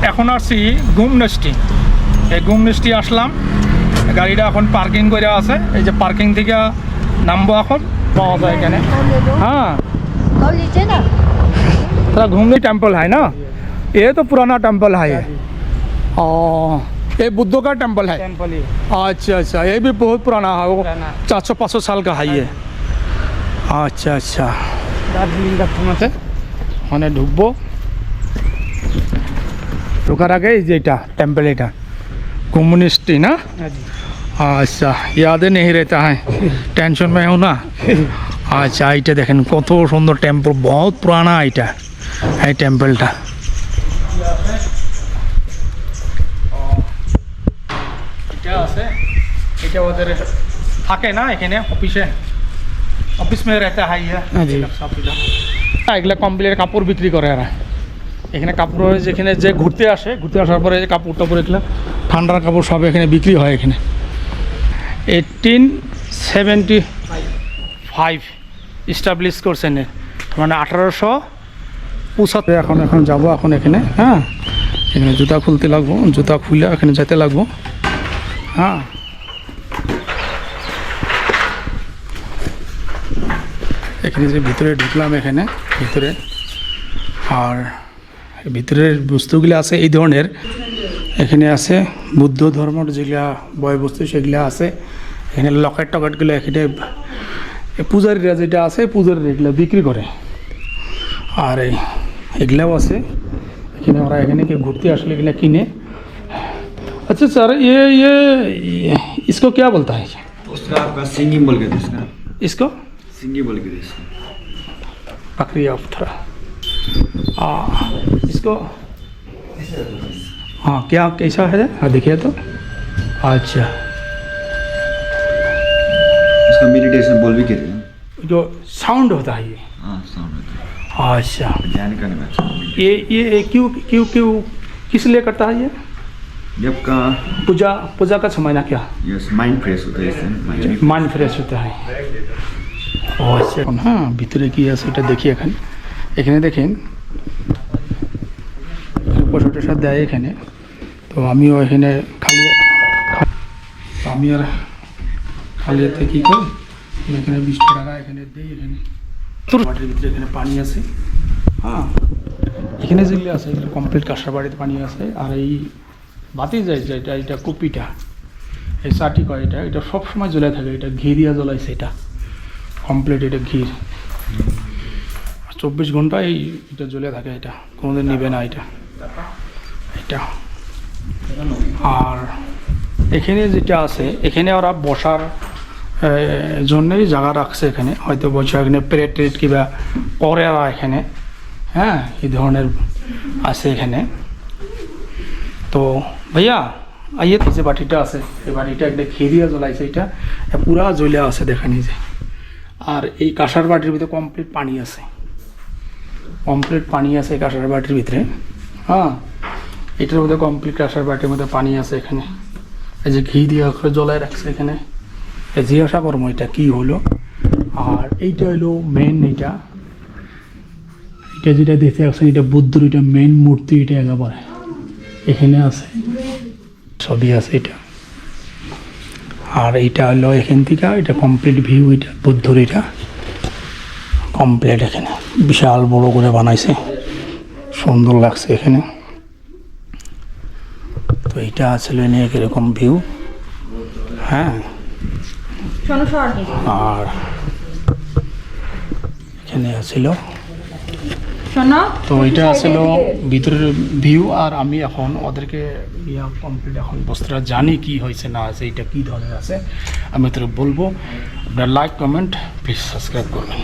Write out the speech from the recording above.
এখন আসছি গুমনেস্টি। এই গুমনেস্টি আসলাম, গাড়িটা এখন পার্কিং করে আছে। এই যে পার্কিং থেকে নামবো, এখন পাওয়া যায় এখানে। हाँ कौ लीजिए ना। थोड़ा घूमने टेम्पल है ना, ये तो पुराना टेम्पल है ये। ये बुद्धों का टेम्पल है। टेम्पल ही अच्छा अच्छा, ये भी बहुत पुराना है, वो पुराना। 400-500 साल का है ये। अच्छा अच्छा, দার্জিলিং কাঠমাতে ওখানে ঢুকবো। ঢোকার আগে এই যে এটা টেম্পল, এটা कम्युनिस्टी ना। अच्छा, याद नहीं रहता है, टेंशन में हूँ ना। अच्छा, এটা দেখেন কত সুন্দর টেম্পল, বহুত পুরানা এটা এই টেম্পলটা। এটা আছে, এটা ওদের থাকে না এখানে অফিসে, অফিস में रहता है ये। এগুলা কমপ্লিট কাপড় বিক্রি করে এরা এখানে। কাপড় যেখানে যে ঘুরতে আসার পরে যে কাপড় টাপড় এগুলো ঠান্ডার কাপড় সব এখানে বিক্রি হয় এখানে। 1875 ইস্টাবলিশ করছেন, মানে 1875। এখন যাবো এখন এখানে। হ্যাঁ, এখানে জুতা খুলতে লাগবো, জুতা খুলে এখানে যেতে লাগবো। হ্যাঁ, এখানে যে ভিতরে ঢুকলাম, এখানে ভিতরে আর ভিতরের বস্তুগুলো আছে এই ধরনের। এখানে আছে বুদ্ধ ধর্মের যেগুলা বয় বস্তু সেগুলো আছে এখানে। লকেট টকেটগুলো এখানে পূজারীরা যেটা আছে পূজারীরা এগুলো বিক্রি করে। আর এগুলাও আছে এখানে, ওরা এখানে কেউ ঘুরতে আসলে এগুলো কিনে। अच्छा सर, ये इसको क्या बोलता है? उसका आपका सिंगी बोल के इसका इसको सिंगी बोल के इसका बकरी ऑफ थोड़ा। इसको हाँ, क्या कैसा है? हाँ देखिए तो। अच्छा, इसका मेडिटेशन बोल भी कहते हैं। जो साउंड होता है ये। हाँ, साउंड होता है, अच्छा, ध्यान करने में अच्छा। ये क्यों क्यों क्यों किस लिए करता है ये? जब का पूजा का समय ना क्या? यस, माइंड फ्रेश होता है इससे, মাইন্ড ফ্রেশ হতে হয়। ও আচ্ছা, হ্যাঁ ভিতরে কি আছে এটা দেখি। এখানে দেখেন পয়সা টয়সা দেয় এখানে। তো আমিও এখানে আমি আর খালি হাতে কী করি, এখানে 20 টাকা এখানে দিই। এখানে মাটির ভিতরে এখানে পানি আছে। হ্যাঁ, এখানে যেগুলো আছে এগুলো কমপ্লিট কাঁসার বাড়িতে পানি আছে। আর এই বাতি যায় যেটা, এটা কুপিটা, এই চাটি কয়, এটা সবসময় জ্বলে থাকে। এটা ঘি দিয়া জ্বলাইছে, এটা কমপ্লিট, এটা ঘির 24 ঘন্টা এটা জ্বলে থাকে। এটা কোনোদিন নিবে না এটা। আর এখানে যেটা আছে এখানে ওরা বসার জন্যই জায়গা রাখছে এখানে। হয়তো বসে এখানে প্লেট টেট কিবা করে ওরা এখানে। হ্যাঁ, এই ধরনের আছে এখানে। তো ভাইয়া আইয়ে তো যে বাটিটা আছে, এই বাটিটা একটা ঘি দিয়া জ্বলাইছে, এটা পুরা জ্বলে আছে দেখেন এই যে। আর এই কাঁসার বাটির ভিতরে কমপ্লিট পানি আছে, এই কাঁসার বাটির ভিতরে। হ্যাঁ, এটার মধ্যে কমপ্লিট কাঁসার বাটির মধ্যে পানি আছে এখানে। এই যে ঘি দিয়ে জ্বলায় রাখছে এখানে। জিজ্ঞাসা করবো এটা কি হলো। আর এইটা হলো মেন, এটা যেটা দেখতে পাচ্ছেন এটা বুদ্ধর, এটা মেন মূর্তি, এটা একেবারে এখানে আছে, ছবি আছে এটা। আর এইটা হলো এখান থেকে এটা কমপ্লিট ভিউ, এটা বুদ্ধর, এটা কমপ্লিট এখানে বিশাল বড় করে বানাইছে, সুন্দর লাগছে এখানে। তো এইটা আসলে নিয়ে এরকম ভিউ। হ্যাঁ, আর এখানে আছিল। তো এটা আসলে ভিতরের ভিউ। আর আমি এখন ওদেরকে কমপ্লিট এখন বস্তুটা জানি কি হয়েছে না আছে, এটা কি ধরনের আছে আমি তোর বলবো। আপনার লাইক কমেন্ট প্লিজ সাবস্ক্রাইব করবেন।